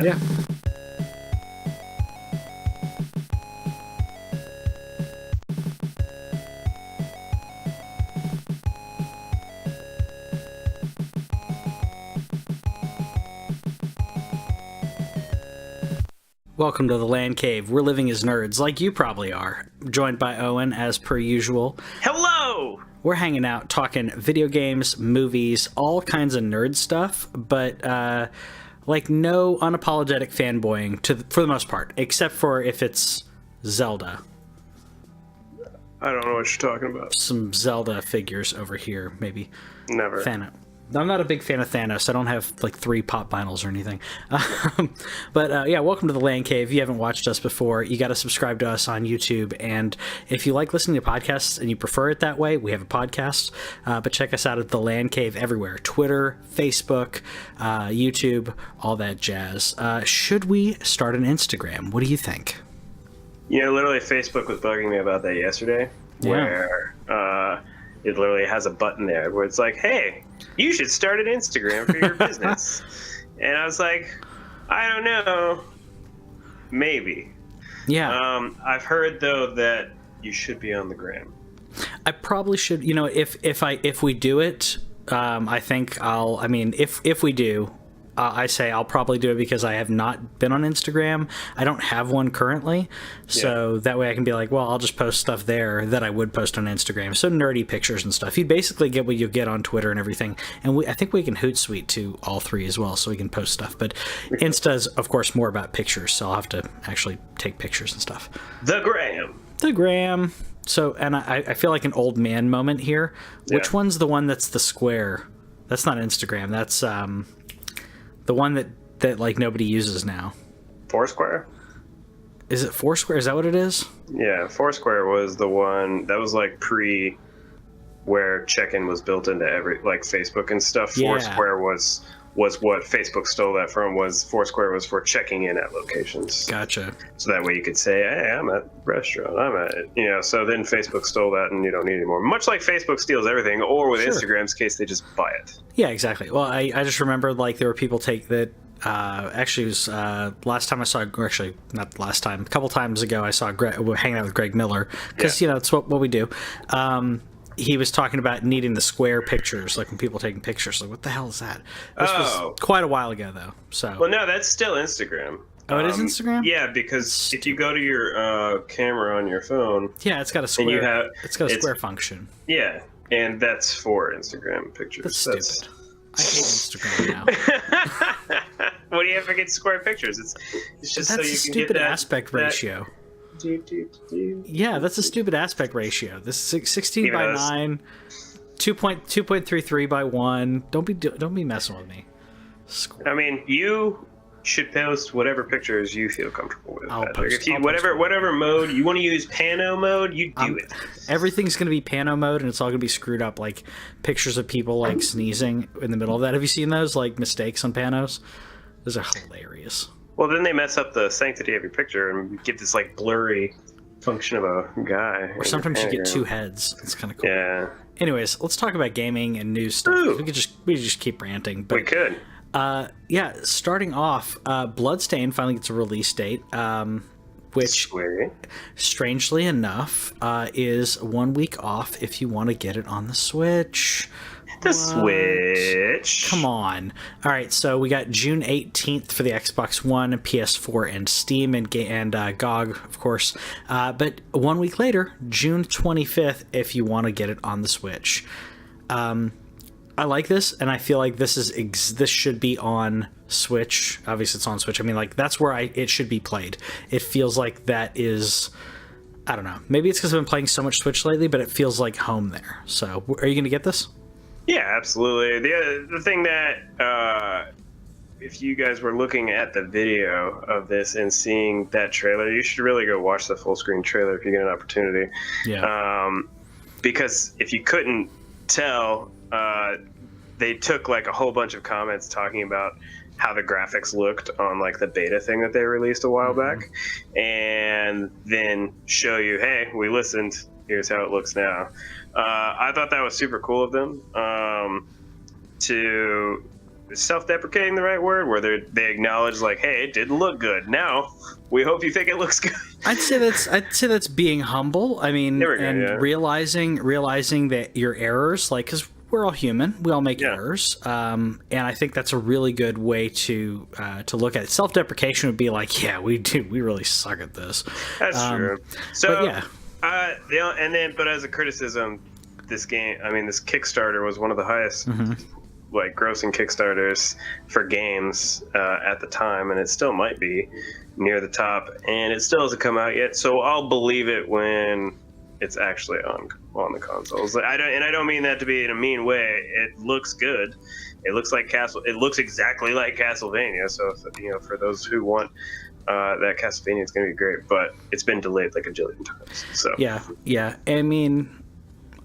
Yeah. Welcome to the TheLanCave. We're living as nerds, like you probably are. Joined by Owen, as per usual. Hello! We're hanging out, talking video games, movies, all kinds of nerd stuff, but like no unapologetic fanboying for the most part, except for if it's Zelda. I don't know what you're talking about. Some Zelda figures over here, maybe. Never. I'm not a big fan of Thanos. I don't have like 3 pop vinyls or anything. But yeah, welcome to the TheLanCave. If you haven't watched us before, you got to subscribe to us on YouTube. And if you like listening to podcasts and you prefer it that way, we have a podcast. But check us out at TheLanCave everywhere: Twitter, Facebook, YouTube, all that jazz. Should we start an Instagram? What do you think? You know, literally, Facebook was bugging me about that yesterday. Yeah. Where it literally has a button there where it's like, hey, you should start an Instagram for your business. And I was like, I don't know. Maybe. Yeah. I've heard, though, that you should be on the gram. I probably should. You know, if we do it, I think if we do, I say I'll probably do it because I have not been on Instagram. I don't have one currently, so that way I can be like, well, I'll just post stuff there that I would post on Instagram. So nerdy pictures and stuff. You basically get what you get on Twitter and everything. And I think we can Hootsuite to all 3 as well, so we can post stuff. But Insta's, of course, more about pictures, so I'll have to actually take pictures and stuff. The gram. The gram. So, and I feel like an old man moment here. Which one's the one that's the square? That's not Instagram. That's the one that like nobody uses now. Foursquare? Is it Foursquare? Is that what it is? Yeah, Foursquare was the one that was like where check-in was built into every, like, Facebook and stuff. Yeah. Foursquare was what Facebook stole that from. Foursquare was for checking in at locations. Gotcha. So that way you could say, hey, I'm at a restaurant, I'm at it. You know, so then Facebook stole that and you don't need it anymore. Much like Facebook steals everything, or with Instagram's case, they just buy it. Yeah, exactly. Well, I just remember, like, there were people actually it was last time I saw, or actually not last time, a couple times ago I saw hanging out with Greg Miller, because you know, it's what we do. He was talking about needing the square pictures, like when people are taking pictures. Like, what the hell is that? This was quite a while ago, though. So. Well, no, that's still Instagram. Oh, it is Instagram? Yeah, because if you go to your camera on your phone, it's got a square. It's got a square function. Yeah, and that's for Instagram pictures. That's stupid. I hate Instagram now. What do you have against square pictures? It's just so you can get that. That's a stupid aspect ratio. Yeah, that's a stupid aspect ratio. This is 16 by 9, 2.33 by 1. Don't be messing with me. I mean, you should post whatever pictures you feel comfortable with. Whatever mode you want to use, pano mode, you do it. Everything's going to be pano mode, and it's all going to be screwed up, like pictures of people like sneezing in the middle of that. Have you seen those, like, mistakes on panos? Those are hilarious. Well, then they mess up the sanctity of your picture and give this, like, blurry function of a guy. Or sometimes you get 2 heads. It's kind of cool. Yeah. Anyways, let's talk about gaming and news stuff. Ooh. We could just keep ranting. But, we could. Starting off, Bloodstained finally gets a release date, which, strangely enough, is 1 week off if you want to get it on the Switch. Switch. Come on. All right, so we got June 18th for the Xbox One, PS4, and Steam, and GOG, of course. But 1 week later, June 25th, if you want to get it on the Switch. I like this, and I feel like this should be on Switch. Obviously, it's on Switch. I mean, like, that's where it should be played. It feels like that is... I don't know. Maybe it's because I've been playing so much Switch lately, but it feels like home there. So, are you going to get this? Yeah, absolutely. The thing that, if you guys were looking at the video of this and seeing that trailer, you should really go watch the full screen trailer if you get an opportunity. Yeah. Because if you couldn't tell, they took like a whole bunch of comments talking about how the graphics looked on like the beta thing that they released a while back, and then show you, hey, we listened, here's how it looks now. I thought that was super cool of them to is self-deprecating the right word? Where they acknowledge like, hey, it didn't look good. Now we hope you think it looks good. I'd say that's being humble. I mean, realizing that your errors, like, because we're all human, we all make errors, and I think that's a really good way to look at it. Self-deprecation would be like, yeah, we really suck at this. That's true. So yeah, but as a criticism, this Kickstarter was one of the highest like grossing Kickstarters for games at the time, and it still might be near the top, and it still hasn't come out yet. So I'll believe it when it's actually on the consoles. I don't mean that to be in a mean way. It looks good. It looks like It looks exactly like Castlevania. So for those who want that Castlevania, it's going to be great. But it's been delayed like a jillion times. So yeah. I mean,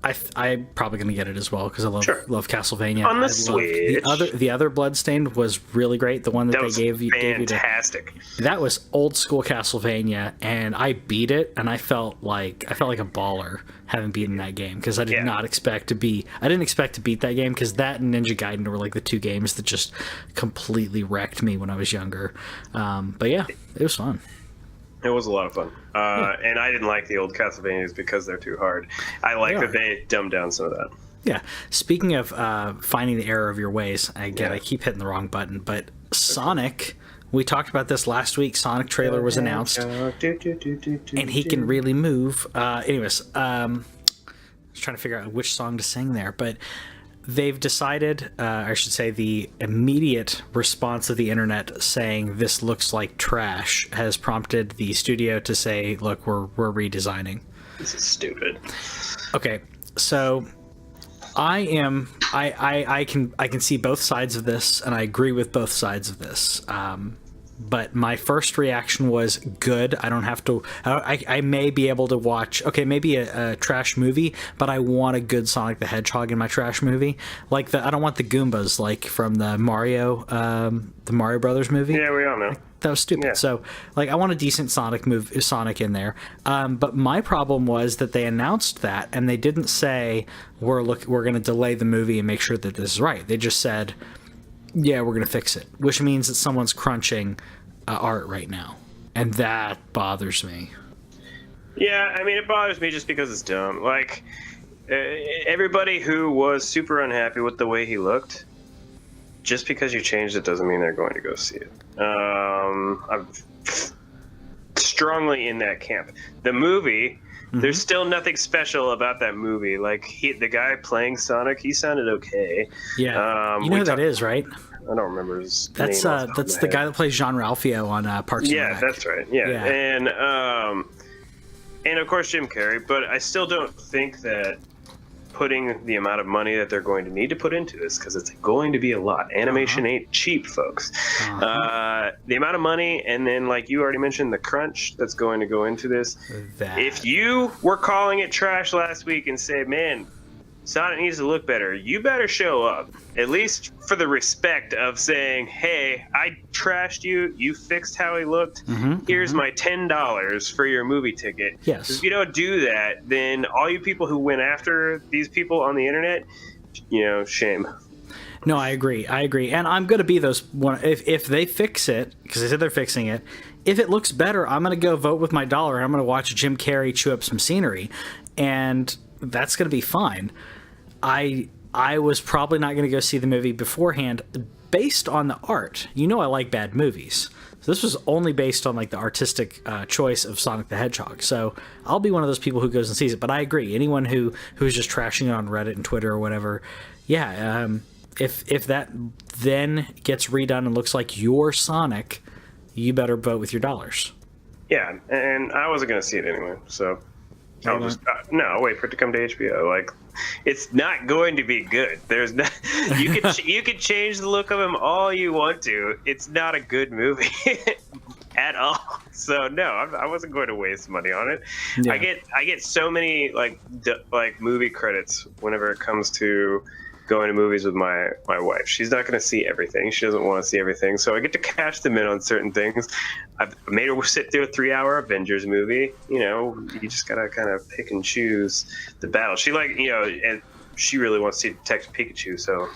I'm probably going to get it as well because I love Castlevania. On the Switch. The other Bloodstained was really great. The one that they gave you fantastic. That was old school Castlevania, and I beat it, and I felt like a baller having beaten that game because I did not expect to beat that game because that and Ninja Gaiden were like the two games that just completely wrecked me when I was younger. But yeah, it was fun. It was a lot of fun. And I didn't like the old Castlevanias because they're too hard. I like that they dumbed down some of that. Yeah. Speaking of finding the error of your ways, I keep hitting the wrong button, but Sonic, we talked about this last week. Sonic trailer was announced, and he can really move. Anyways, I was trying to figure out which song to sing there, but they've decided, I should say the immediate response of the internet saying this looks like trash has prompted the studio to say, look, we're redesigning. This is stupid. Okay, so I can see both sides of this, and I agree with both sides of this. But my first reaction was good. I don't have to. I may be able to watch. Okay, maybe a trash movie, but I want a good Sonic the Hedgehog in my trash movie. Like I don't want the Goombas like from the Mario Brothers movie. Yeah, we all know that was stupid. Yeah. So like, I want a decent Sonic in there. But my problem was that they announced that and they didn't say we're going to delay the movie and make sure that this is right. They just said, yeah, we're going to fix it, which means that someone's crunching art right now. And that bothers me. Yeah, I mean, it bothers me just because it's dumb. Like, everybody who was super unhappy with the way he looked, just because you changed it doesn't mean they're going to go see it. I'm strongly in that camp. The movie, there's still nothing special about that movie. Like, the guy playing Sonic, he sounded okay. Yeah, you know who that is, right? I don't remember his name. That's the guy that plays Jean-Ralphio on Parks and Rec. Yeah, that's right. Yeah. And of course Jim Carrey. But I still don't think that putting the amount of money that they're going to need to put into this, because it's going to be a lot. Animation ain't cheap, folks. The amount of money, and then like you already mentioned, the crunch that's going to go into this. If you were calling it trash last week and said, man, Sonic needs to look better, you better show up, at least for the respect of saying, hey, I trashed you, you fixed how he looked, here's my $10 for your movie ticket. Yes. If you don't do that, then all you people who went after these people on the internet, shame. No, I agree. And I'm going to be those one. If they fix it, because they said they're fixing it, if it looks better, I'm going to go vote with my dollar, and I'm going to watch Jim Carrey chew up some scenery, and that's going to be fine. I was probably not going to go see the movie beforehand based on the art. I like bad movies. So this was only based on like the artistic choice of Sonic the Hedgehog. So I'll be one of those people who goes and sees it. But I agree. Anyone who's just trashing it on Reddit and Twitter or whatever, if that then gets redone and looks like your Sonic, you better vote with your dollars. Yeah, and I wasn't going to see it anyway, so I'll just I'll wait for it to come to HBO. Like, it's not going to be good. There's not. You can change the look of him all you want to. It's not a good movie at all. So no, I wasn't going to waste money on it. Yeah. I get so many like movie credits whenever it comes to going to movies with my wife. She's not going to see everything. She doesn't want to see everything. So I get to cash them in on certain things. I've made her sit through a 3-hour Avengers movie. You just got to kind of pick and choose the battle. She and she really wants to see Detective Pikachu. So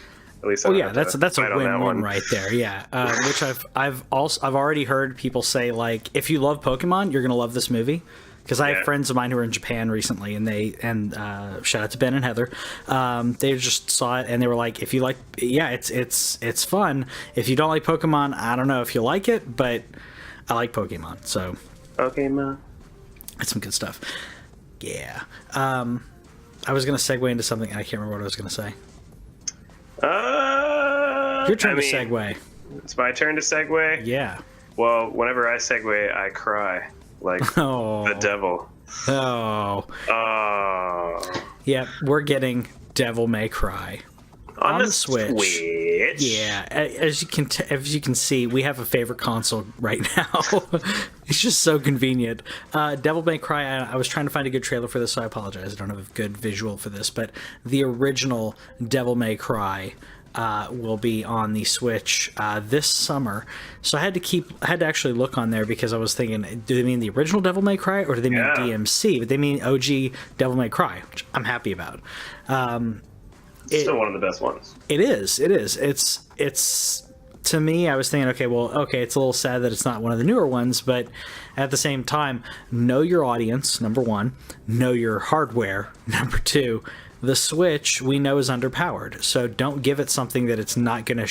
At least I Oh don't yeah, have to that's a fight on that win-win one. right there. Yeah, which I've already heard people say, like, if you love Pokemon, you're gonna love this movie. Because I have friends of mine who were in Japan recently, and shout out to Ben and Heather. They just saw it and they were like, if you like, it's fun. If you don't like Pokemon, I don't know if you like it, but I like Pokemon, so Pokemon. it's some good stuff. Yeah. I was gonna segue into something and I can't remember what I was gonna say. Your turn to segue. It's my turn to segue? Yeah. Well, whenever I segue, I cry. Like the devil. Oh. Yeah, we're getting Devil May Cry. On the Switch. Yeah, as you can see, we have a favorite console right now. It's just so convenient. Devil May Cry, I was trying to find a good trailer for this, so I apologize. I don't have a good visual for this, but the original Devil May Cry will be on the Switch this summer. So I had to actually look on there because I was thinking, do they mean the original Devil May Cry or do they mean DMC? But they mean OG Devil May Cry, which I'm happy about. Still one of the best ones. It is. It's to me, I was thinking, okay, it's a little sad that it's not one of the newer ones, but at the same time, know your audience, number one, know your hardware, number two. The Switch we know is underpowered, so don't give it something that it's not gonna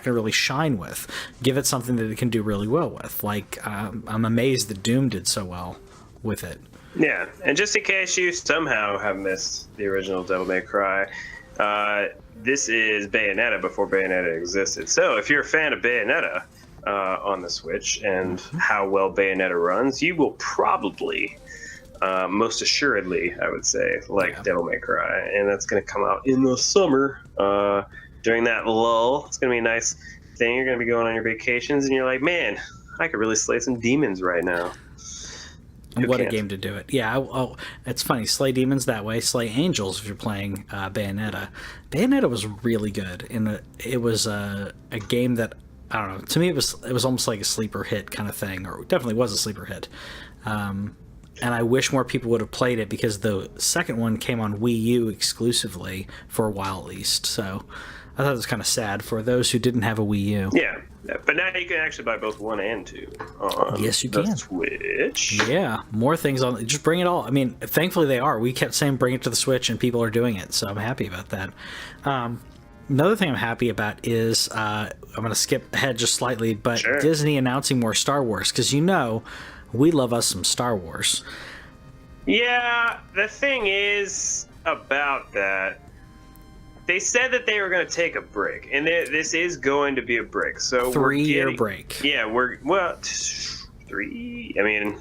really shine with. Give it something that it can do really well with. Like I'm amazed that Doom did so well with it. Yeah, and just in case you somehow have missed the original Devil May Cry, this is Bayonetta before Bayonetta existed. So if you're a fan of Bayonetta on the Switch and how well Bayonetta runs, you will probably, most assuredly, I would say, like Devil May Cry. And that's going to come out in the summer during that lull. It's going to be a nice thing. You're going to be going on your vacations and you're like, man, I could really slay some demons right now. What a game to do it. Yeah, it's funny. Slay demons that way. Slay angels if you're playing Bayonetta. Bayonetta was really good. It was a game that, I don't know, to me it was almost like a sleeper hit kind of thing, or definitely was a sleeper hit. And I wish more people would have played it because the second one came on Wii U exclusively for a while at least. So I thought it was kind of sad for those who didn't have a Wii U. Yeah, but now you can actually buy both 1 and 2 on yes, you the can. Switch. Yeah, more things on. Just bring it all. I mean, thankfully they are. We kept saying bring it to the Switch, and people are doing it, so I'm happy about that. Another thing I'm happy about is I'm going to skip ahead just slightly, but Sure. Disney announcing more Star Wars because we love us some Star Wars. Yeah, the thing is about that, they said that they were going to take a break, and this is going to be a break. So 3-year break. Yeah, 3. I mean,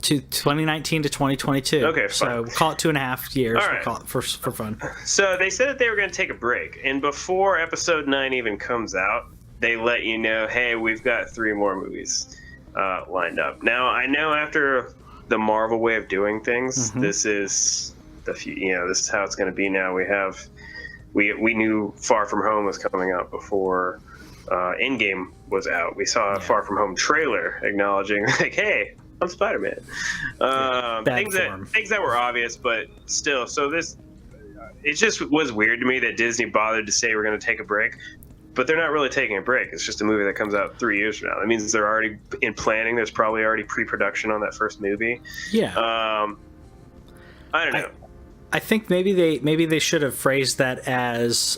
To 2019 to 2022. Okay, fine. So we'll call it 2.5 years. All right. We'll call it for fun. so they said that they were going to take a break, and before Episode 9 even comes out, they let you know, hey, we've got 3 more movies lined up. Now, I know after the Marvel way of doing things, this is this is how it's going to be now. We knew Far From Home was coming out before Endgame was out. We saw a Far From Home trailer acknowledging, like, hey, I'm Spider-Man. Things that were obvious, but still. So it just was weird to me that Disney bothered to say we're going to take a break. But they're not really taking a break. It's just a movie that comes out 3 years from now. That means they're already in planning. There's probably already pre-production on that first movie. Yeah. I don't know. I think maybe they should have phrased that as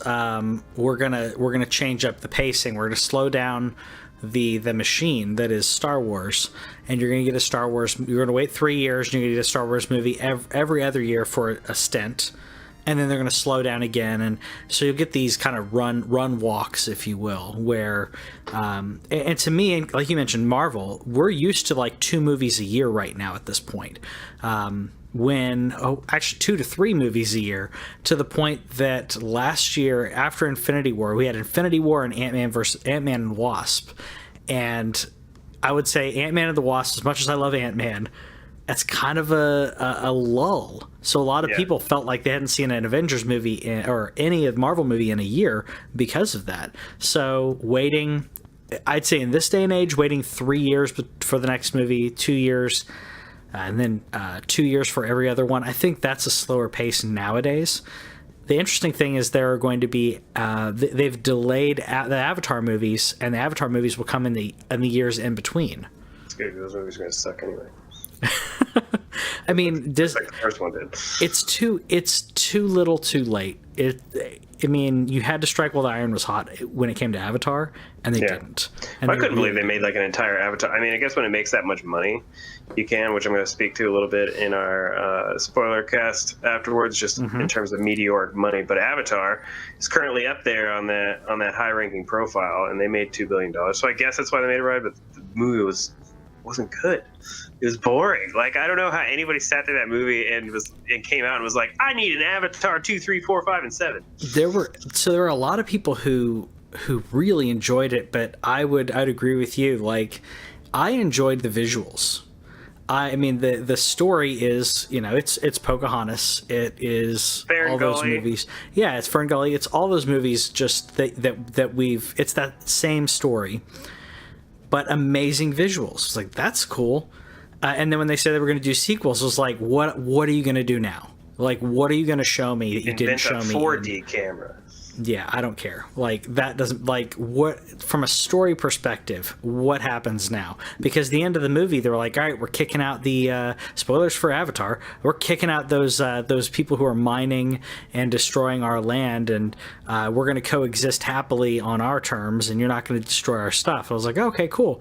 we're gonna change up the pacing. We're gonna slow down the machine that is Star Wars, and you're gonna get a Star Wars. You're gonna wait 3 years, and you're gonna get a Star Wars movie every other year for a stint. And then they're going to slow down again, and so you'll get these kind of run walks, if you will, where and to me, like you mentioned, Marvel, we're used to like 2 movies a year right now at this point. Actually 2 to 3 movies a year, to the point that last year after Infinity War, we had Infinity War and Ant-Man and Wasp, and I would say Ant-Man and the Wasp, as much as I love Ant-Man, that's kind of a lull. So a lot of people felt like they hadn't seen an Avengers movie or any of Marvel movie in a year because of that. So waiting, I'd say in this day and age, waiting 3 years for the next movie, 2 years, and then 2 years for every other one, I think that's a slower pace nowadays. The interesting thing is there are going to be they've delayed the Avatar movies, and the Avatar movies will come in the years in between. It's good. Those movies are going to suck anyway. I mean, Like the first one did. it's too little, too late. I mean, you had to strike while the iron was hot when it came to Avatar, and they didn't. And I couldn't believe they made like an entire Avatar. I mean, I guess when it makes that much money, you can, which I'm going to speak to a little bit in our spoiler cast afterwards, just in terms of meteoric money. But Avatar is currently up there on that high-ranking profile, and they made $2 billion. So I guess that's why they made it right. But the movie wasn't good. It was boring. Like, I don't know how anybody sat through that movie and came out and was like, I need an Avatar 2, 3, 4, 5, and 7. There were a lot of people who really enjoyed it, but I'd agree with you. Like, I enjoyed the visuals. I mean, the story is, it's Pocahontas. It is all those movies. Yeah, it's Fern Gully. It's all those movies. Just that it's that same story, but amazing visuals. It's like, that's cool. And then when they said they were going to do sequels, it was like, what are you going to do now? Like, what are you going to show me that you didn't show me? 4D camera. Yeah, I don't care. Like, that doesn't, like, what, from a story perspective, what happens now? Because the end of the movie, they were like, all right, we're kicking out the, spoilers for Avatar, we're kicking out those people who are mining and destroying our land, and we're going to coexist happily on our terms, and you're not going to destroy our stuff. I was like, okay, cool.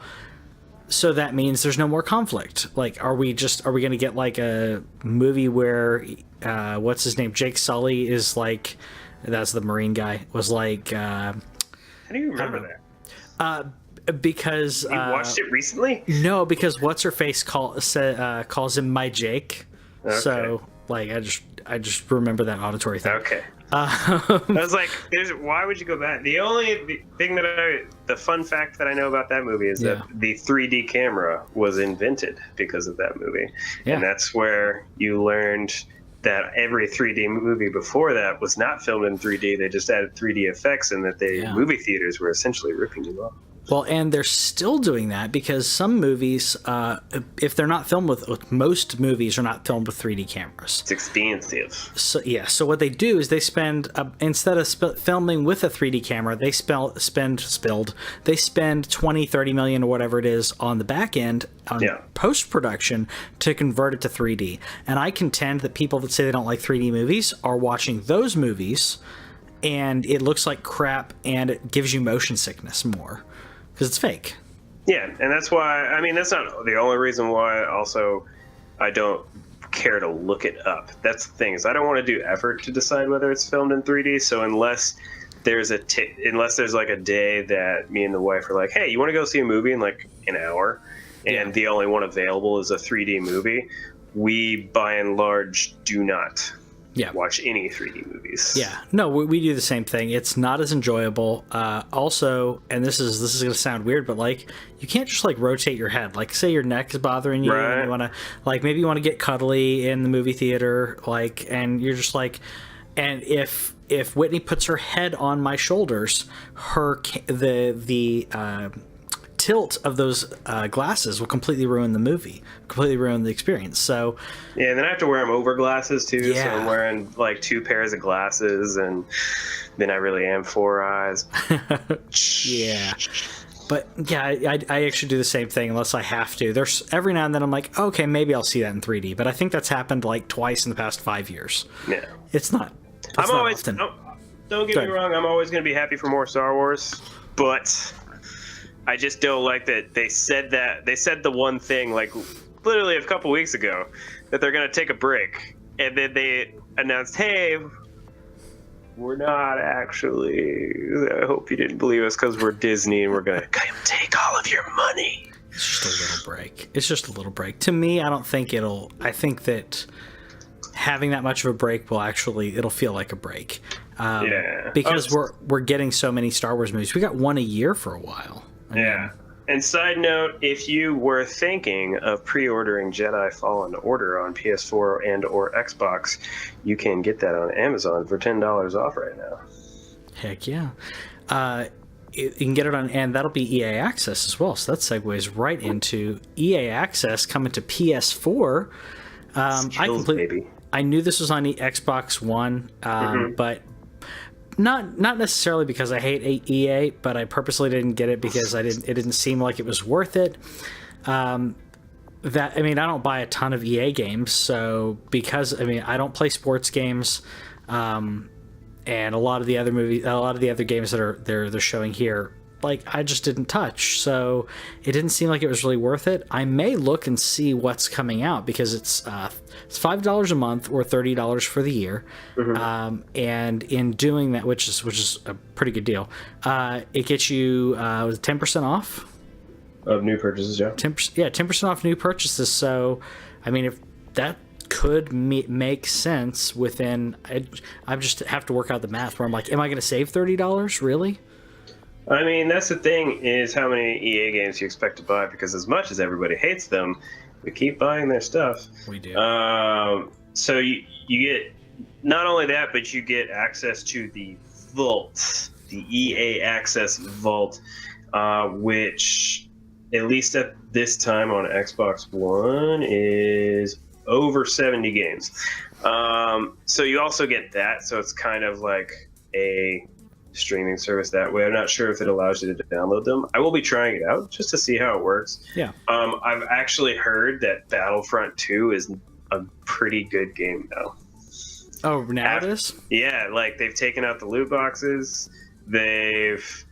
So that means there's no more conflict. Like, are we going to get like a movie where, what's his name? Jake Sully is like, that's the Marine guy, was like, how do you remember that? Because you watched it recently? No, because what's her face calls him my Jake. Okay. So like, I just remember that auditory thing. Okay. I was like, why would you go back? The fun fact that I know about that movie is that the 3D camera was invented because of that movie. Yeah. And that's where you learned that every 3D movie before that was not filmed in 3D. They just added 3D effects, and that movie theaters were essentially ripping you off. Well, and they're still doing that because some movies, if they're not filmed with, most movies are not filmed with 3D cameras. It's expensive. So what they do is they spend, instead of filming with a 3D camera, they spend 20, 30 million or whatever it is on the back end on post-production to convert it to 3D. And I contend that people that say they don't like 3D movies are watching those movies, and it looks like crap, and it gives you motion sickness more. Because it's fake. Yeah, and that's why, I mean, that's not the only reason why also I don't care to look it up. That's the thing, is I don't want to do effort to decide whether it's filmed in 3D, so unless there's like a day that me and the wife are like, hey, you want to go see a movie in like an hour, and the only one available is a 3D movie, we by and large do not watch any 3D movies. Yeah, no, we do the same thing. It's not as enjoyable. Also, and this is going to sound weird, but like, you can't just like rotate your head. Like, say your neck is bothering you, and you want to, like, maybe you want to get cuddly in the movie theater, like, and you're just like, and if Whitney puts her head on my shoulders, the tilt of those glasses will completely ruin the movie, completely ruin the experience. So yeah, and then I have to wear them over glasses too. So I'm wearing like 2 pairs of glasses, and then I really am 4 eyes. Yeah. But yeah, I actually do the same thing unless I have to. There's every now and then I'm like, okay, maybe I'll see that in 3D. But I think that's happened like twice in the past 5 years. Yeah. It's not. I'm always often. Don't get me wrong. I'm always going to be happy for more Star Wars, but I just don't like that they said the one thing like literally a couple weeks ago that they're going to take a break, and then they announced, hey, we're not actually, I hope you didn't believe us because we're Disney and we're going to take all of your money. It's just a little break. It's just a little break. To me, I think that having that much of a break it'll feel like a break. Because we're getting so many Star Wars movies. We got one a year for a while. And side note, if you were thinking of pre-ordering Jedi Fallen Order on PS4 and or Xbox, you can get that on Amazon for $10 off right now. Heck yeah. You can get it on, and that'll be EA Access as well. So that segues right into EA Access coming to PS4. I knew this was on the Xbox One, but not necessarily because I hate EA, but I purposely didn't get it because it didn't seem like it was worth it. I don't buy a ton of EA games, so I don't play sports games, and a lot of the other games that they're showing here, like, I just didn't touch, so it didn't seem like it was really worth it. I may look and see what's coming out because it's $5 a month or $30 for the year, and in doing that, which is a pretty good deal, it gets you 10% off of new purchases. 10% off new purchases. So, I mean, if that could make sense within, I just have to work out the math where I'm like, am I going to save $30 really? I mean, that's the thing, is how many EA games you expect to buy, because as much as everybody hates them, we keep buying their stuff. We do. So you get not only that, but you get access to the Vault, the EA Access Vault, which, at least at this time on Xbox One, is over 70 games. So you also get that, so it's kind of like a streaming service that way. I'm not sure if it allows you to download them. I will be trying it out just to see how it works. Yeah. I've actually heard that Battlefront 2 is a pretty good game now. Oh, now it is? Yeah, like they've taken out the loot boxes, they've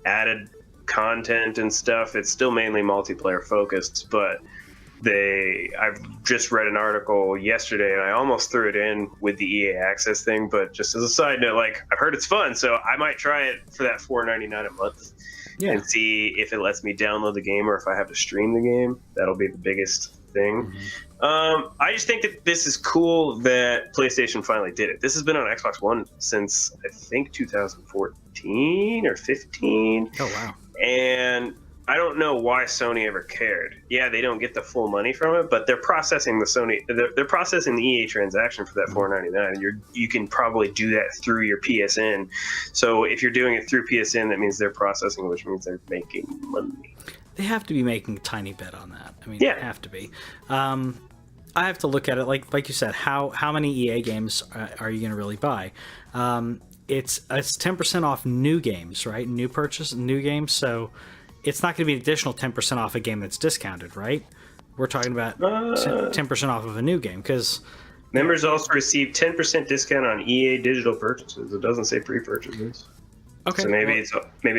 added content and stuff. It's still mainly multiplayer focused, but I've just read an article yesterday, and I almost threw it in with the EA Access thing, but just as a side note, like, I've heard it's fun, so I might try it for that $4.99 a month and see if it lets me download the game or if I have to stream the game. That'll be the biggest thing. I just think that this is cool that PlayStation finally did it. This has been on Xbox One since, I think, 2014 or 15. Oh, wow. And I don't know why Sony ever cared. Yeah, they don't get the full money from it, but they're processing they're processing the EA transaction for that $4.99. You can probably do that through your PSN. So if you're doing it through PSN, that means they're processing, which means they're making money. They have to be making a tiny bit on that. I mean, yeah. They have to be. I have to look at it like you said. How many EA games are you going to really buy? It's 10% off new games, right? New games. So it's not going to be an additional 10% off a game that's discounted, right? We're talking about 10% off of a new game, because members also receive 10% discount on EA digital purchases. It doesn't say pre-purchases. Okay. So maybe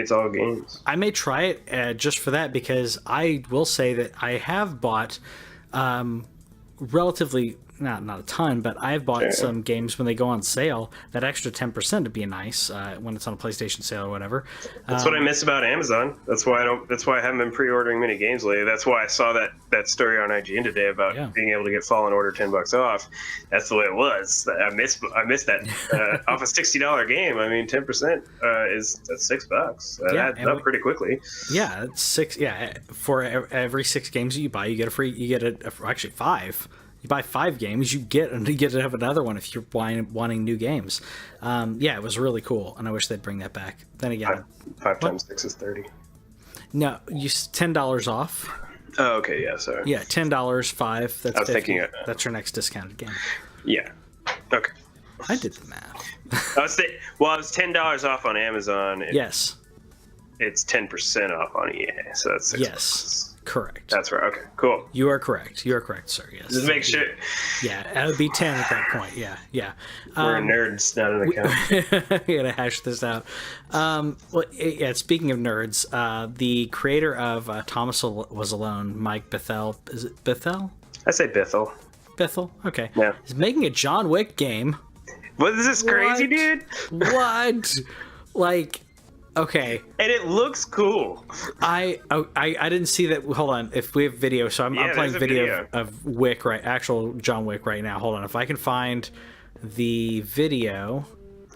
it's all games. I may try it just for that, because I will say that I have bought relatively, not a ton, but I've bought some games when they go on sale. That extra 10% to be nice when it's on a PlayStation sale or whatever. That's what I miss about Amazon. That's why I haven't been pre-ordering many games lately. That's why I saw that story on IGN today about being able to get Fallen Order $10 off. That's the way it was. I missed that off a $60 game. I mean, 10% that's $6. That adds up pretty quickly. Yeah, it's $6. Yeah, for every 6 games that you buy, you get actually 5. You buy 5 games, you get to have another one if you're wanting new games. It was really cool, and I wish they'd bring that back. Then again, 5 times 6 is 30. No, you $10 off. Oh, okay, yeah, sorry. Yeah, $10, 5. That's I was 50. thinking That's your next discounted game. Yeah. Okay. I did the math. I was $10 off on Amazon. Yes. It's 10% off on EA, so that's $6. Yes. Correct. That's right. Okay, cool. You are correct, sir. Yes. Just make sure. Yeah, that would be 10 at that point. Yeah. We're nerds, not an account. You gotta hash this out. Speaking of nerds, the creator of Thomas Was Alone, Mike Bethel. Is it Bethel? I say Bethel. Bethel? Okay. Yeah. He's making a John Wick game. What is this crazy, dude? What? Okay. And it looks cool. I didn't see that. Hold on. If we have video, so I'm playing video of Wick, right? Actual John Wick right now. Hold on. If I can find the video.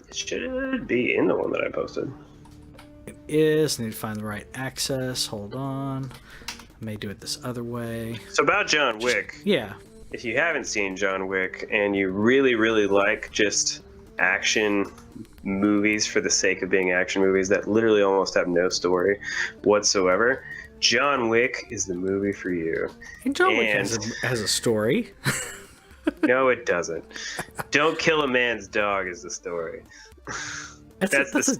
It should be in the one that I posted. It is. I need to find the right access. Hold on. I may do it this other way. So about John Wick. Yeah. If you haven't seen John Wick and you really, really like just action movies for the sake of being action movies that literally almost have no story whatsoever, John Wick is the movie for you. And John Wick has a story. No, it doesn't. Don't kill a man's dog is the story. That's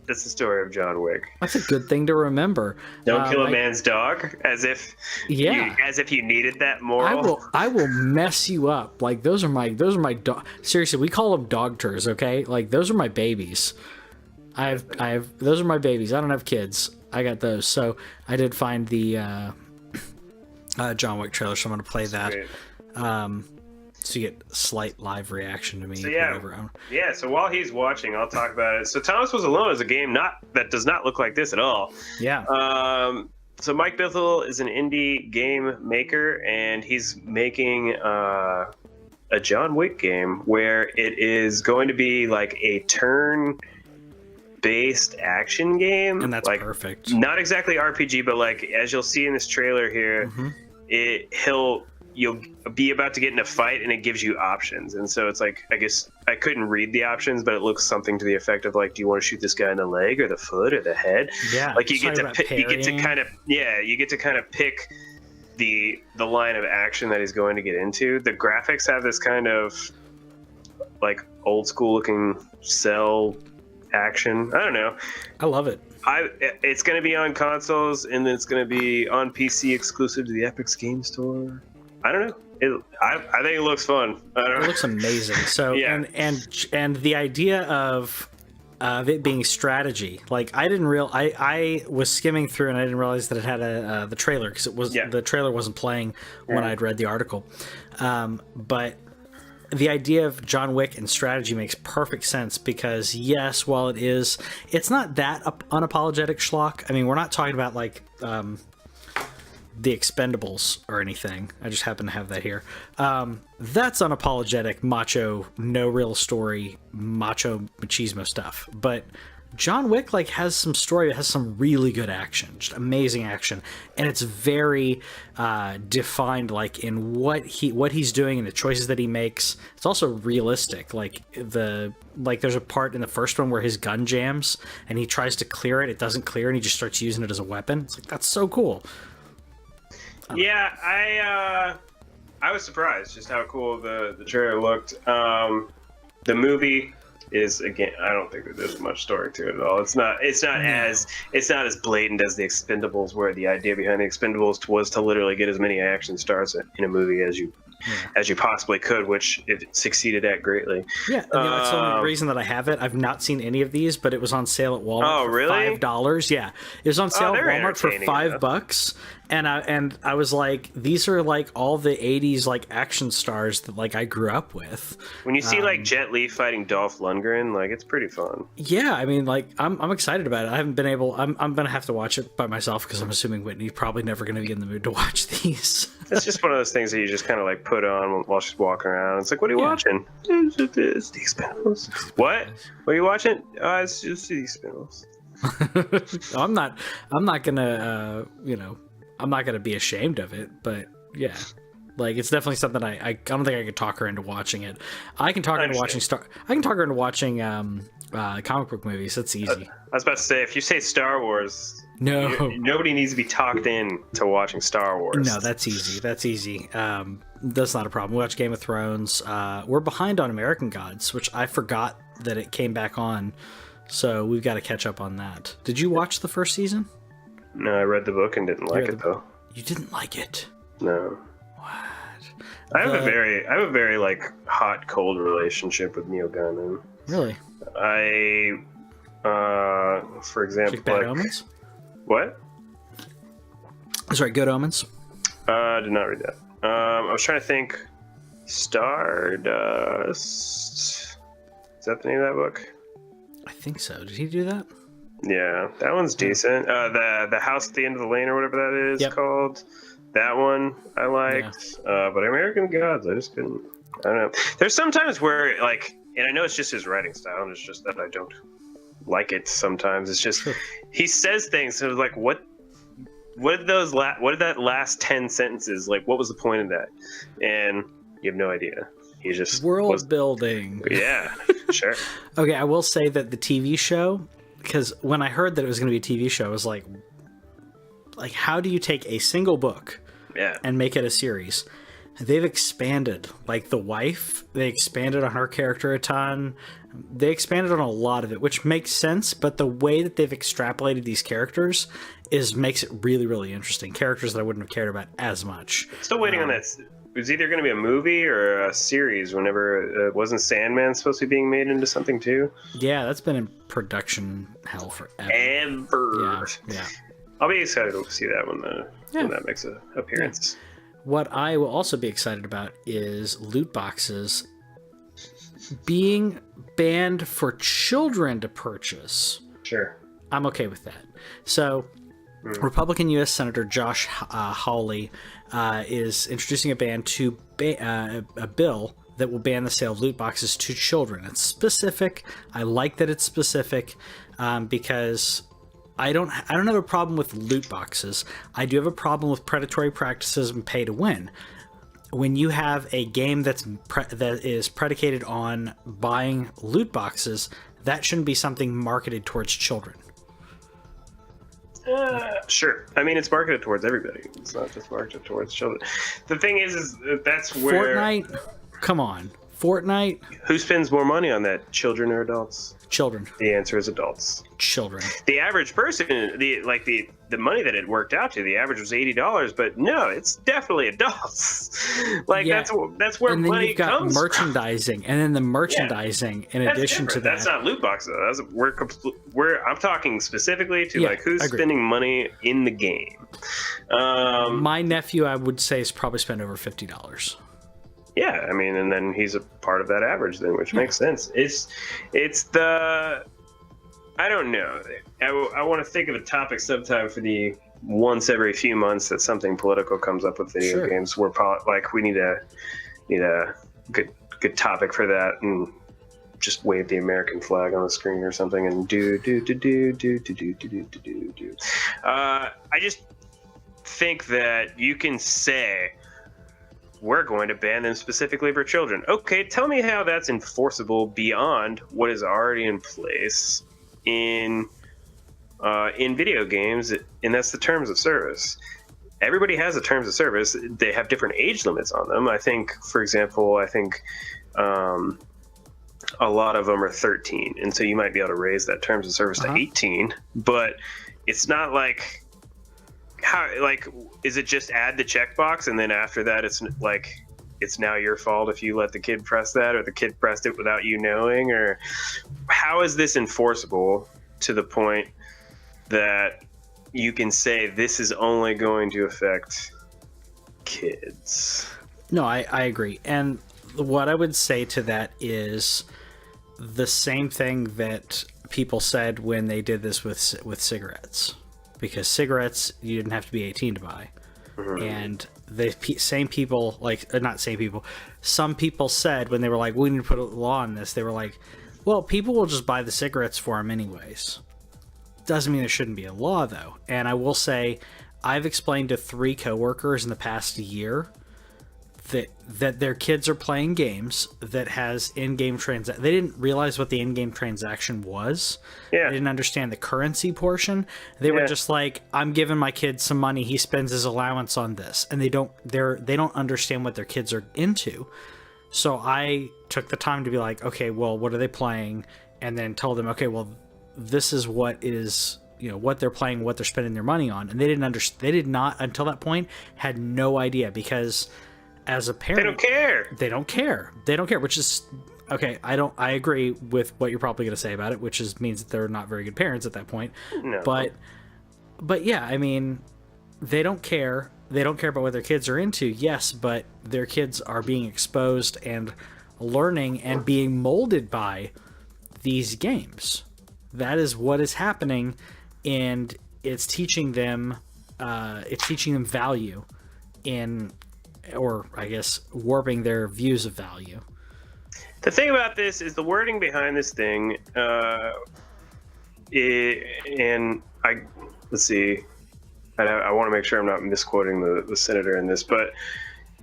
the story of John Wick. That's a good thing to remember. Don't kill a man's dog, as if you needed that moral. I will mess you up. Like those are my dog. Seriously, we call them dog turs, okay? Like those are my babies. I have those are my babies. I don't have kids. I got those. So I did find the John Wick trailer, so I'm gonna play that. Great. So you get a slight live reaction to me. So so while he's watching, I'll talk about it. So Thomas Was Alone is a game that does not look like this at all. Yeah. So Mike Bithell is an indie game maker, and he's making a John Wick game where it is going to be like a turn-based action game. And that's like, perfect. Not exactly RPG, but like as you'll see in this trailer here, you'll be about to get in a fight and it gives you options. And so it's like, I guess I couldn't read the options, but it looks something to the effect of like, do you want to shoot this guy in the leg or the foot or the head? Yeah. Like you get to kind of pick the line of action that he's going to get into. The graphics have this kind of like old school looking cell action. I don't know. I love it. It's going to be on consoles and then it's going to be on PC exclusive to the Epic's Game Store. I don't know. I think it looks fun. It looks amazing. So and the idea of it being strategy, like I was skimming through and I didn't realize that it had the trailer because the trailer wasn't playing when I'd read the article. But the idea of John Wick and strategy makes perfect sense because yes, while it's not that unapologetic schlock. I mean, we're not talking about like The Expendables or anything. I just happen to have that here. That's unapologetic macho, no real story, macho machismo stuff. But John Wick like has some story, it has some really good action, just amazing action, and it's very defined like in what he's doing and the choices that he makes. It's also realistic. Like there's a part in the first one where his gun jams and he tries to clear it, it doesn't clear, and he just starts using it as a weapon. It's like that's so cool. Yeah, I was surprised just how cool the trailer looked. The movie is, again, I don't think that there's much story to it at all. It's not as blatant as the Expendables, where the idea behind the Expendables was to literally get as many action stars in a movie as you possibly could, which it succeeded at greatly. Yeah, I mean, that's the only reason that I have it. I've not seen any of these, but it was on sale at Walmart for $5. Yeah, it was on sale at Walmart for $5, and I was like, these are like all the '80s like action stars that like I grew up with. When you see like Jet Li fighting Dolph Lundgren, like it's pretty fun. Yeah, I mean, like I'm excited about it. I haven't been able. I'm gonna have to watch it by myself because I'm assuming Whitney's probably never gonna be in the mood to watch these. It's just one of those things that you just kind of like put on while she's walking around. It's like, what are you watching? It's The Expendables. What? What are you watching? It's just The Expendables. I'm not gonna, I'm not gonna be ashamed of it, but yeah, like it's definitely something I don't think I could talk her into watching it. I can talk her into watching comic book movies. That's easy. I was about to say, if you say Star Wars, nobody needs to be talked in to watching Star Wars. No, that's easy. That's not a problem. We watch Game of Thrones. We're behind on American Gods, which I forgot that it came back on, so we've got to catch up on that. Did you watch the first season? No, I read the book and didn't like it though. You didn't like it? No. What? I have a very like hot cold relationship with Neil Gaiman. Really? For example, Bad Omens? What? Sorry, Good Omens. Did not read that. I was trying to think. Stardust. Is that the name of that book? I think so. Did he do that? Yeah, that one's decent. The House at the End of the Lane or whatever that is called. That one I liked. Yeah. But American Gods, I just couldn't. I don't know. There's sometimes where like, and I know it's just his writing style, and it's just that I don't like it sometimes. It's just he says things so like what did that last 10 sentences, like what was the point of that? And you have no idea. He just world building. Yeah, sure. Okay, I will say that the TV show, because when I heard that it was going to be a TV show, I was like how do you take a single book and make it a series? they've expanded. Like the wife, they expanded on her character a ton. They expanded on a lot of it, which makes sense. But the way that they've extrapolated these characters makes it really, really interesting. Characters that I wouldn't have cared about as much. Still waiting on that. It was either going to be a movie or a series. Whenever wasn't Sandman supposed to be being made into something too? Yeah, that's been in production hell forever. Yeah. I'll be excited to see that when that makes an appearance. Yeah. What I will also be excited about is loot boxes being banned for children to purchase. Sure. I'm okay with that. So, Republican U.S. Senator Josh Hawley is introducing a a bill that will ban the sale of loot boxes to children. It's specific. I like that it's specific because I don't have a problem with loot boxes. I do have a problem with predatory practices and pay to win. When you have a game that is predicated on buying loot boxes, that shouldn't be something marketed towards children. Sure. I mean, it's marketed towards everybody. It's not just marketed towards children. The thing is that's where... Fortnite? Come on. Fortnite? Who spends more money on that, children or adults? Children. The answer is adults. Children. The average person, the money that it worked out to, the average was $80, but no, it's definitely adults. That's where and then money you've got comes merchandising, from. and then the merchandising in addition to that. That's not loot boxes. I'm talking specifically to who's spending money in the game. My nephew, I would say, is probably spent over $50. Yeah, I mean, and then he's a part of that average then, which makes sense. It's the... I don't know. I want to think of a topic sometime for the once every few months that something political comes up with video games. We're we need a good topic for that, and just wave the American flag on the screen or something and do. I just think that you can say, we're going to ban them specifically for children. Okay, tell me how that's enforceable beyond what is already in place in video games, and that's the terms of service. Everybody has the terms of service. They have different age limits on them. I think, for example, a lot of them are 13, and so you might be able to raise that terms of service to 18, but it's not like... is it just add the checkbox and then after that it's now your fault if you let the kid press that, or the kid pressed it without you knowing? Or how is this enforceable to the point that you can say this is only going to affect kids? No, I agree. And what I would say to that is the same thing that people said when they did this with cigarettes. Because cigarettes, you didn't have to be 18 to buy. And the same people, some people said when they were like, we need to put a law on this, they were like, well, people will just buy the cigarettes for them anyways. Doesn't mean there shouldn't be a law, though. And I will say, I've explained to 3 coworkers in the past year that their kids are playing games that has in-game transaction. They didn't realize what the in-game transaction was. Yeah. They didn't understand the currency portion. They were just like, I'm giving my kid some money. He spends his allowance on this. And they don't understand what their kids are into. So I took the time to be like, okay, well, what are they playing? And then told them, okay, well, this is what is, what they're playing, what they're spending their money on. And they didn't understand. They did not, until that point, had no idea, because as a parent, They don't care, which is okay. I agree with what you're probably going to say about it, which means that they're not very good parents at that point. No. But yeah, I mean, they don't care. They don't care about what their kids are into. Yes, but their kids are being exposed and learning and being molded by these games. That is what is happening, and it's teaching them. It's teaching them value or I guess warping their views of value. The thing about this is the wording behind this thing, let's see, I want to make sure I'm not misquoting the senator in this, but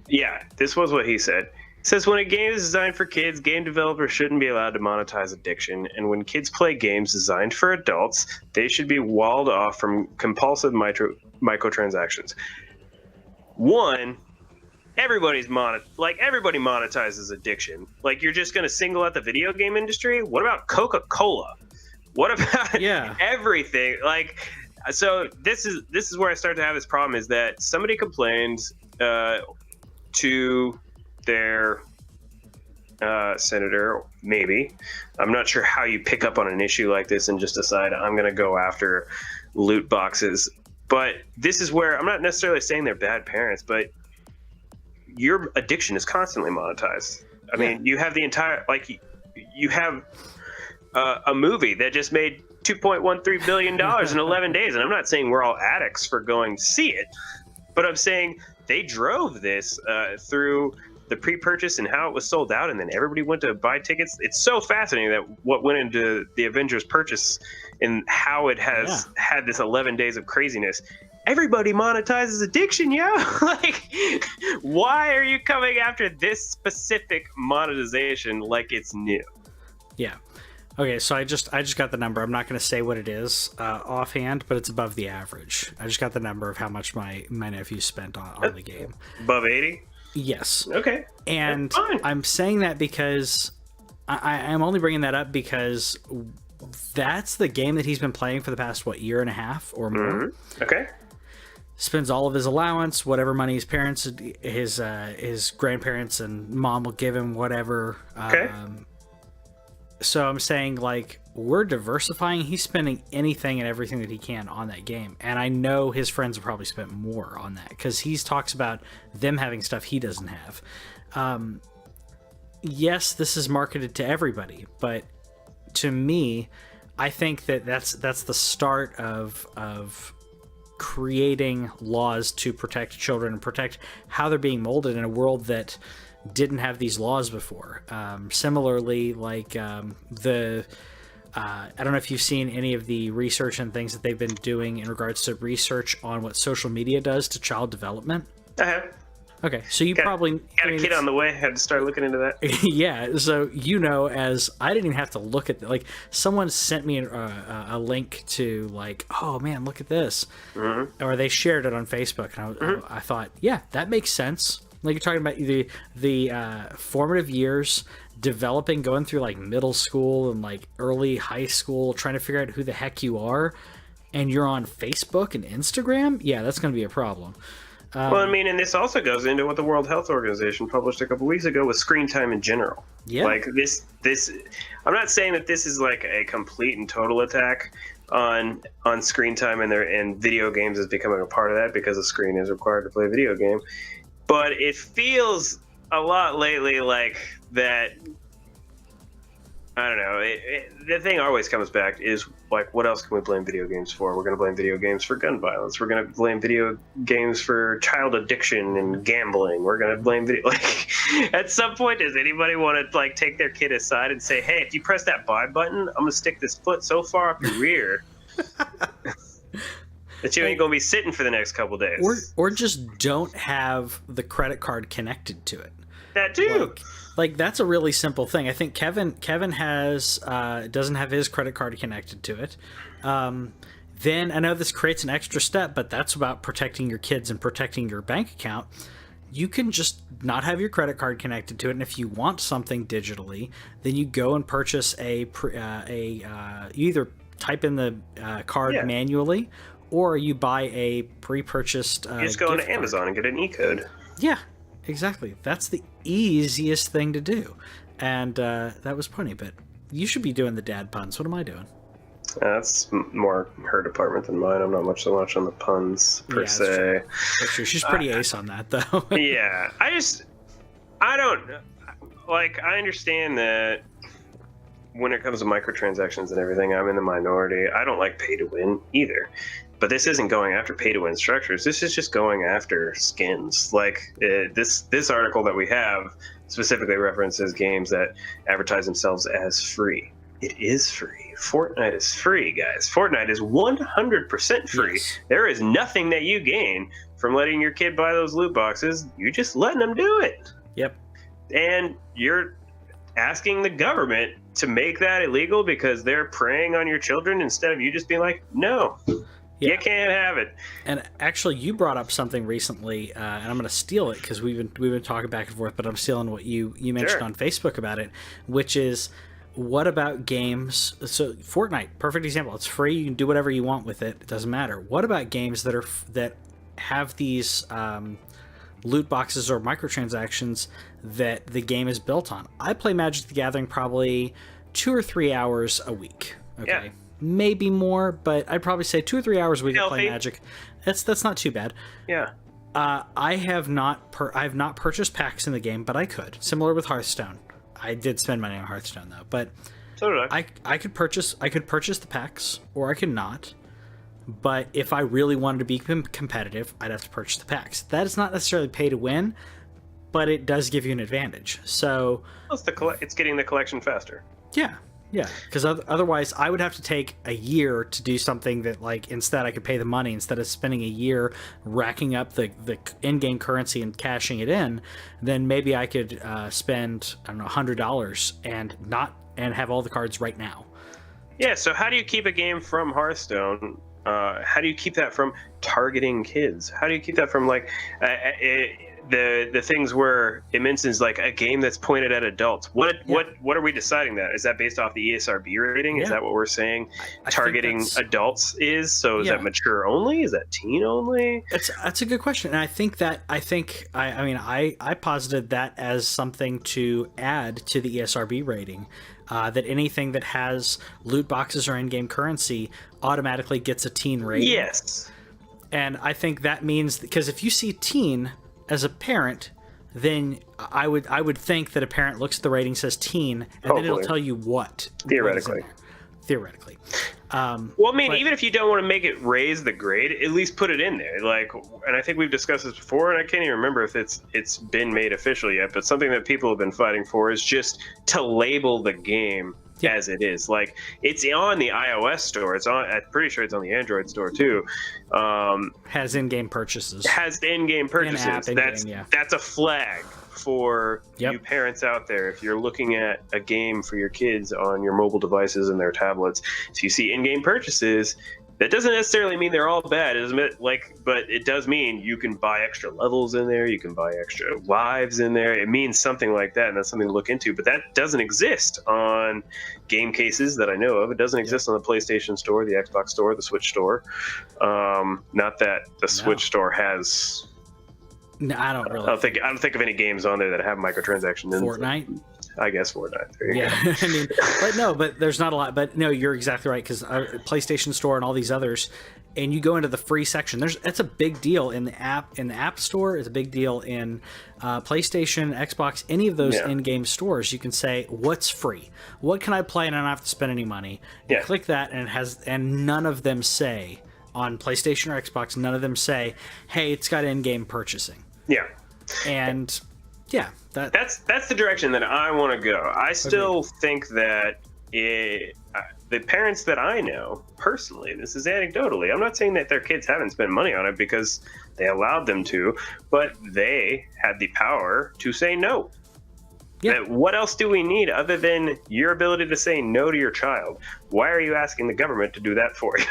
yeah, this was what he said. It says, when a game is designed for kids, game developers shouldn't be allowed to monetize addiction, and when kids play games designed for adults, they should be walled off from compulsive microtransactions. One, everybody monetizes addiction. Like, you're just going to single out the video game industry? What about Coca-Cola? What about everything? Like, so this is where I start to have this problem, is that somebody complained to their senator, maybe. I'm not sure how you pick up on an issue like this and just decide I'm going to go after loot boxes. But this is where I'm not necessarily saying they're bad parents, but your addiction is constantly monetized. I mean, you have the entire, like, you have a movie that just made $2.13 billion in 11 days. And I'm not saying we're all addicts for going to see it, but I'm saying they drove this through the pre-purchase and how it was sold out, and then everybody went to buy tickets. It's so fascinating that what went into the Avengers purchase and how it has had this 11 days of craziness. Everybody monetizes addiction, Like, why are you coming after this specific monetization like it's new? Yeah. Okay, so I just got the number. I'm not going to say what it is offhand, but it's above the average. I just got the number of how much my nephew spent on the game. Above 80? Yes. Okay. And I'm saying that because I'm only bringing that up because that's the game that he's been playing for the past, year and a half or more. Mm-hmm. Okay. Spends all of his allowance, whatever money his parents, his grandparents and mom will give him, whatever. Okay. So I'm saying, like, we're diversifying. He's spending anything and everything that he can on that game. And I know his friends have probably spent more on that because he talks about them having stuff he doesn't have. Yes, this is marketed to everybody, but to me, I think that's the start of creating laws to protect children and protect how they're being molded in a world that didn't have these laws before. Similarly, like I don't know if you've seen any of the research and things that they've been doing in regards to research on what social media does to child development. I have. Okay, so you probably got a kid on the way. Had to start looking into that. Yeah, so as I didn't even have to look at like someone sent me a link to like, oh man, look at this, or they shared it on Facebook, and I thought, yeah, that makes sense. Like, you're talking about the formative years, developing, going through like middle school and like early high school, trying to figure out who the heck you are, and you're on Facebook and Instagram. Yeah, that's going to be a problem. Well, I mean, and this also goes into what the World Health Organization published a couple weeks ago with screen time in general. Yeah. Like this, I'm not saying that this is like a complete and total attack on screen time, and video games is becoming a part of that because a screen is required to play a video game. But it feels a lot lately like that. I don't know. The thing always comes back is, like, what else can we blame video games for? We're going to blame video games for gun violence. We're going to blame video games for child addiction and gambling. We're going to blame video. Like, at some point, does anybody want to like take their kid aside and say, "Hey, if you press that buy button, I'm going to stick this foot so far up your rear that you ain't going to be sitting for the next couple days." Or just don't have the credit card connected to it. That too. Like that's a really simple thing. I think Kevin has doesn't have his credit card connected to it. Then I know this creates an extra step, but that's about protecting your kids and protecting your bank account. You can just not have your credit card connected to it, and if you want something digitally, then you go and purchase you either type in the card manually, or you buy a pre-purchased. You just go to Amazon and get an e-code. Yeah. Exactly. That's the easiest thing to do. And that was funny, but you should be doing the dad puns. What am I doing? That's more her department than mine. I'm not so much on the puns, per se. That's true. She's pretty ace on that, though. Yeah. I understand that when it comes to microtransactions and everything, I'm in the minority. I don't like pay to win either. But this isn't going after pay-to-win structures. This is just going after skins. Like, this article that we have specifically references games that advertise themselves as free. It is free. Fortnite is free, guys. Fortnite is 100% free. Yes. There is nothing that you gain from letting your kid buy those loot boxes. You're just letting them do it. Yep. And you're asking the government to make that illegal because they're preying on your children instead of you just being like, no. You can't have it. And actually, you brought up something recently, and I'm going to steal it because we've been talking back and forth. But I'm stealing what you mentioned on Facebook about it, which is, what about games? So Fortnite, perfect example. It's free. You can do whatever you want with it. It doesn't matter. What about games that have these loot boxes or microtransactions that the game is built on? I play Magic the Gathering probably 2 or 3 hours a week. Okay. Yeah. Maybe more, but I'd probably say 2 or 3 hours a week to play Healthy. Magic. That's not too bad. Yeah. I have not purchased packs in the game, but I could. Similar with Hearthstone. I did spend money on Hearthstone though, but So did I. I could purchase the packs, or I could not. But if I really wanted to be competitive, I'd have to purchase the packs. That is not necessarily pay to win, but it does give you an advantage. So It's getting the collection faster. yeah, because otherwise I would have to take a year to do something that, like, instead I could pay the money instead of spending a year racking up the in-game currency and cashing it in. Then maybe I could spend, I don't know, $100 and have all the cards right now. Yeah, so how do you keep a game from Hearthstone? How do you keep that from targeting kids? How do you keep that from, like, the things where it mentions, like, a game that's pointed at adults? What are we deciding that? Is that based off the ESRB rating? Is that what we're saying targeting adults is? So is that mature only? Is that teen only? That's a good question. And I posited that as something to add to the ESRB rating. That anything that has loot boxes or in-game currency automatically gets a teen rating. Yes. And I think that means, because if you see teen as a parent, then I would think that a parent looks at the rating, says teen, and then it'll tell you what. Theoretically. Theoretically. Even if you don't want to make it raise the grade, at least put it in there. Like, and I think we've discussed this before, and I can't even remember if it's been made official yet, but something that people have been fighting for is just to label the game as it is. Like, it's on the iOS store. I'm pretty sure it's on the Android store too. Has in-game purchases. Has in-game purchases. That's a flag for you parents out there. If you're looking at a game for your kids on your mobile devices and their tablets, so you see in-game purchases, that doesn't necessarily mean they're all bad. It doesn't, but it does mean you can buy extra levels in there, you can buy extra lives in there. It means something like that, and that's something to look into. But that doesn't exist on game cases that I know of. It doesn't exist on the PlayStation Store, the Xbox Store, the Switch Store. Not that the Switch Store has. No, I don't really. I don't think of any games on there that have microtransactions. Fortnite. I guess Fortnite. There you go. but there's not a lot. But no, you're exactly right, because PlayStation Store and all these others, and you go into the free section. That's a big deal in the App Store. It's a big deal in PlayStation, Xbox, any of those in-game stores. You can say, what's free? What can I play and I don't have to spend any money? You click that, and none of them say on PlayStation or Xbox. None of them say, hey, it's got in-game purchasing. Yeah. And that's the direction that I want to go. I still think that the parents that I know personally, this is anecdotally, I'm not saying that their kids haven't spent money on it because they allowed them to, but they had the power to say no. Yeah. What else do we need other than your ability to say no to your child? Why are you asking the government to do that for you?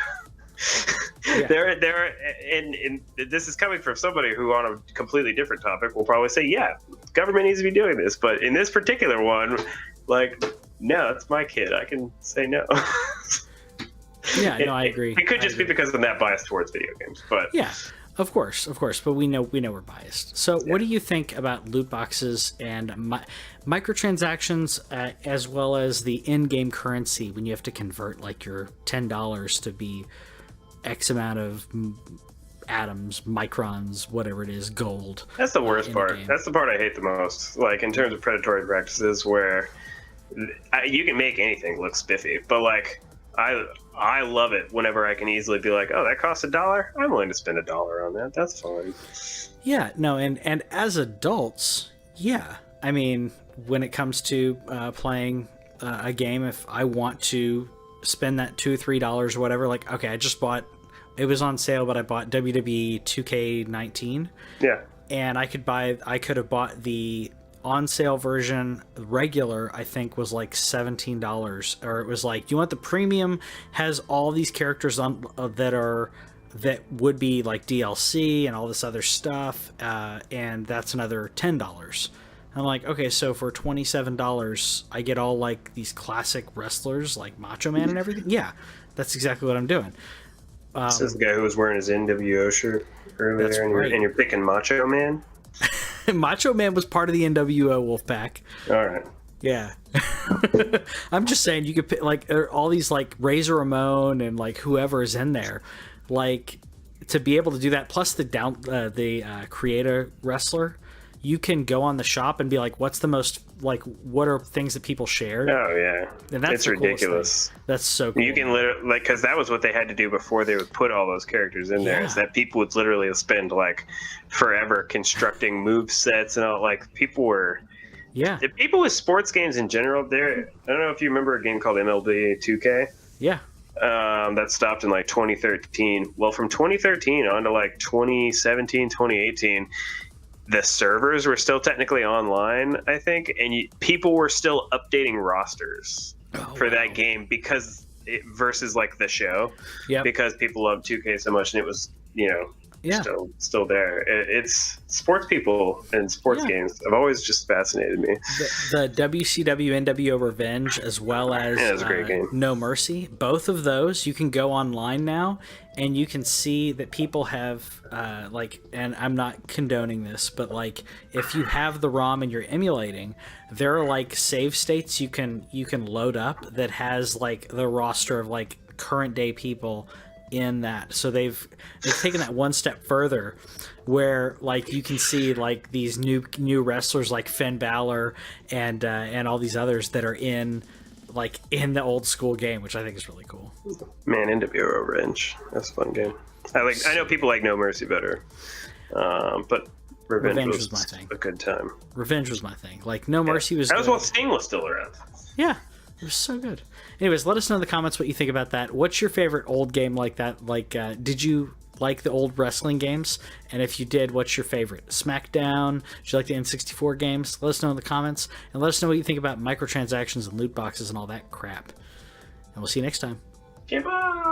And this is coming from somebody who, on a completely different topic, will probably say, yeah, government needs to be doing this. But in this particular one, like, no, it's my kid. I can say no. I agree. It could just be because I'm that biased towards video games. But yeah, of course. But we know we're biased. So what do you think about loot boxes and microtransactions, as well as the in-game currency when you have to convert, like, your $10 to be X amount of atoms, microns, whatever it is, gold? That's the worst part. That's the part I hate the most. Like, in terms of predatory practices, where you can make anything look spiffy, but, like, I love it whenever I can easily be like, oh, that costs $1. I'm willing to spend $1 on that. That's fine. Yeah, no, and as adults, I mean, when it comes to playing a game, if I want to spend that $2-3 or whatever, like, okay, I just bought, it was on sale, but I bought WWE 2K19. Yeah. And I could have bought the on sale version. Regular, I think, was like $17, or it was like, you want the premium, has all these characters on that are that would be like DLC and all this other stuff, and that's another $10. I'm like, okay, so for $27, I get all like these classic wrestlers like Macho Man and everything. Yeah, that's exactly what I'm doing. This is the guy who was wearing his NWO shirt earlier, and you're picking Macho Man. Macho Man was part of the NWO Wolfpack. All right. Yeah. I'm just saying you could pick like all these like Razor Ramon and like whoever is in there, like to be able to do that. Plus the creator wrestler, you can go on the shop and be like, what's the most like what are things that people shared? Oh yeah, and that's it's ridiculous. That's so cool. You can literally like because that was what they had to do before they would put all those characters in there. Is that people would literally spend like forever constructing move sets and all. Like people were. Yeah. The people with sports games in general, I don't know if you remember a game called MLB 2K. Yeah. That stopped in like 2013. Well, from 2013 on to like 2017, 2018, the servers were still technically online, I think, and people were still updating rosters for that game versus like the show. Yeah. Because people loved 2K so much, and it was, still there. It's sports people and sports games have always just fascinated me. The WCW NWO Revenge, as well as it was a great game. No Mercy, both of those you can go online now and you can see that people have and I'm not condoning this, but like if you have the ROM and you're emulating, there are like save states you can load up that has like the roster of like current day people in that. So they've taken that one step further where like you can see like these new wrestlers like Finn Balor and all these others that are in the old school game, which I think is really cool. Man, NWO Revenge, that's a fun game. I know people like No Mercy better, but Revenge was my thing. A good time. Revenge was my thing. Like No Mercy was. That was while Sting was still around. Yeah. It was so good. Anyways, let us know in the comments what you think about that. What's your favorite old game like that? Like, did you like the old wrestling games? And if you did, what's your favorite? SmackDown? Did you like the N64 games? Let us know in the comments. And let us know what you think about microtransactions and loot boxes and all that crap. And we'll see you next time. Goodbye.